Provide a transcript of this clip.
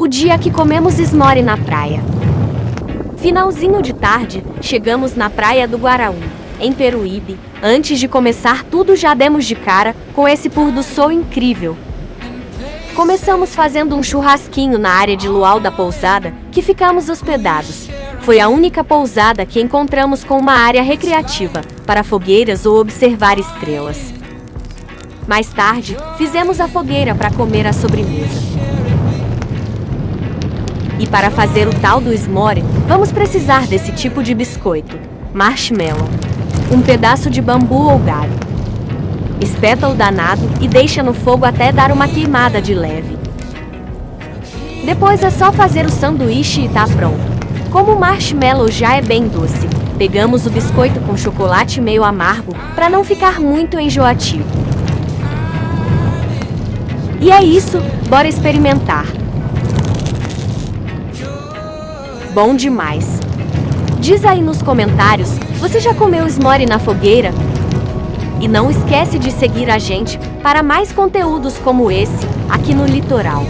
o dia que comemos esmore na praia. Finalzinho de tarde, chegamos na praia do Guaraú, em Peruíbe. Antes de começar tudo já demos de cara com esse pôr do sol incrível. Começamos fazendo um churrasquinho na área de luau da pousada que ficamos hospedados. Foi a única pousada que encontramos com uma área recreativa para fogueiras ou observar estrelas. Mais tarde, fizemos a fogueira para comer a sobremesa. E para fazer o tal do s'more, vamos precisar desse tipo de biscoito: marshmallow, um pedaço de bambu ou galho. Espeta o danado e deixa no fogo até dar uma queimada de leve. Depois é só fazer o sanduíche e tá pronto. Como o marshmallow já é bem doce, pegamos o biscoito com chocolate meio amargo para não ficar muito enjoativo. E é isso, bora experimentar. Bom demais! Diz aí nos comentários, você já comeu s'more na fogueira? E não esquece de seguir a gente para mais conteúdos como esse aqui no Litoral.